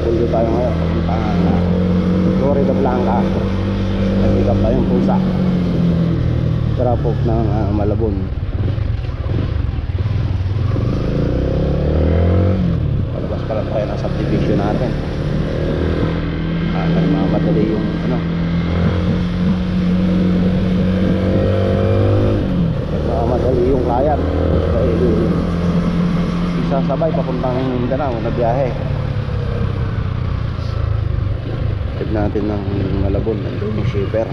OFW tayo ngayon. Papuntang Florida Blanca. Nag-pick up tayong pusa. Drop off ng Malabon. Palabas pa lang tayo ng subdivision natin. Nagmamadali yung nagmamadali yung client dahil isasabay papuntang Mindanao na biyahe. Tip natin ng Malabon, nandun yung shipper.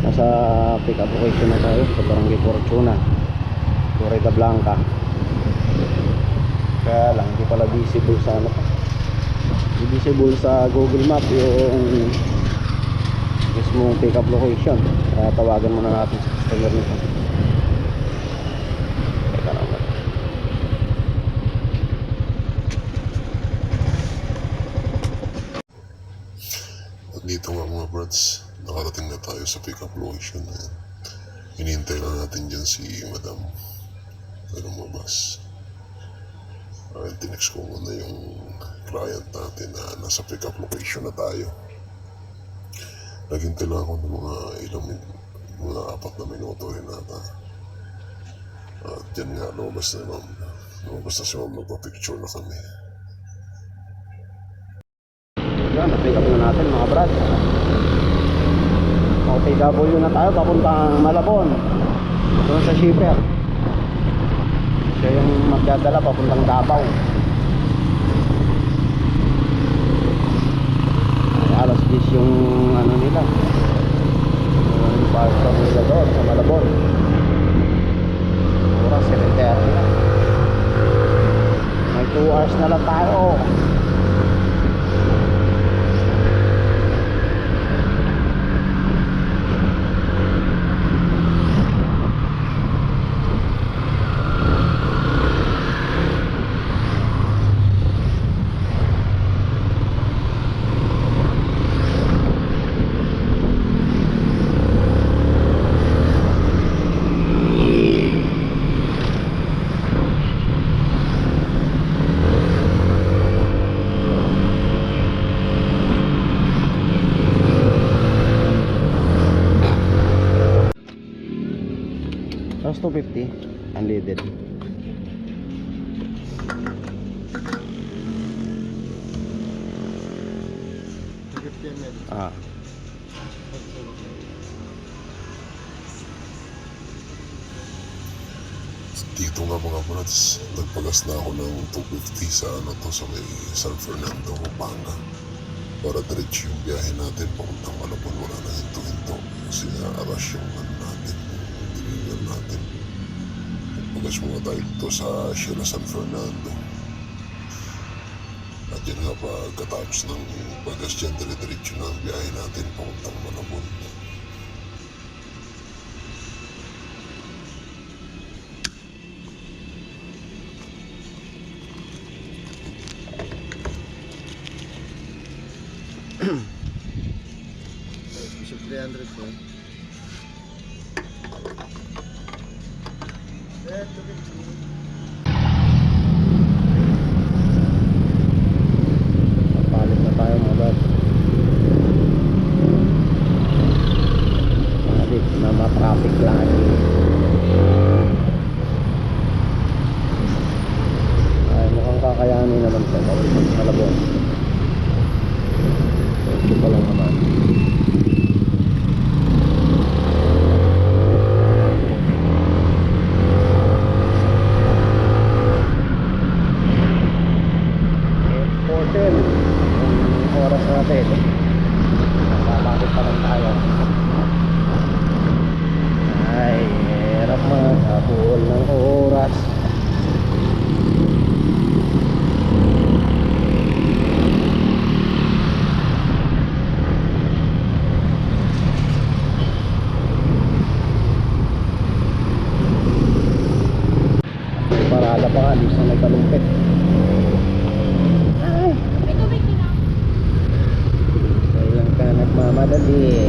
Nasa pick up location na tayo sa Barangay Fortuna, Florida Blanca. Kaya lang hindi pala visible sa ano, hindi visible sa Google Map yung mismong pick up location. Kaya tawagan muna natin sa customer nito. Teka lang ba? At dito nga mga brats, nakarating na tayo sa pick up location. Hinihintay lang natin dyan si Madam na lumabas. Tinext ko muna yung client natin na nasa pick up location na tayo. Naghintay lang ako ng mga 4 na minuto rin nata. At yan nga, lumabas na ma'am. Lumabas na si ma'am, magpa-picture na kami. Yan, na-pick up na natin mga brad. OTW na tayo papuntang Malabon. Doon sa shipper. Siya yung magdadala papuntang Davao. Ay, alas 10 yung ano nila, yung pasok nila doon sa Malabon. Oras 7:30 na. May 2 hours na lang tayo. Tapos 250 unleaded. Ah. Dito nga mga brats, nagpagas na ako ng 250 sa sa may San Fernando, Pampanga. Para diretso yung biyahe natin papuntang Malabon. Wala na hinto-hinto kasi aras yung natin, yung delivery natin. Nagpagas muna tayo dito sa Shela San Fernando. At yan nga, pagkatapos ng pagas dyan, diretso na ang biyahe natin papuntang Malabon. Bishop 300 po. Palit na tayo mga brad. Palit na ma-traffic lagi. Ay, mukhang kakayanin naman sa Malabon. Ito pa lang naman. Yung oras natin, nakapagod pa lang tayo. Ay, hirap maghabol ng oras. Parada pa nga, di sa may kalumpit. Ay, kailan ka nagmamadali?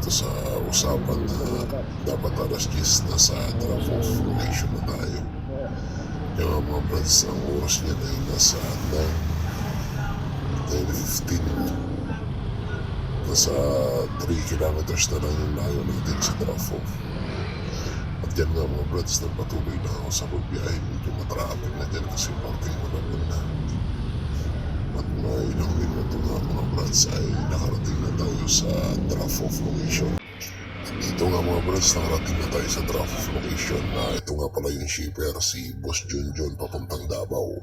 dito sa usapan na dapat alas 10 na sa drop-off location na tayo. Yung mga brads, ang oras niya ay nasa 9:15. Nasa 3 kilometers na lang yung layo natin sa drop-off. At yan nga mga brads, nagpatuloy na ako sa pagbiyahe. Medyo matrapik na dyan kasi parking malapit na. At may ilang minuto nga mga brads ay nakarating na tayo sa drop-off location. Ito nga mga brads, nakarating na tayo sa drop-off location na ito nga pala yung shipper, si Boss Junjun papuntang Davao.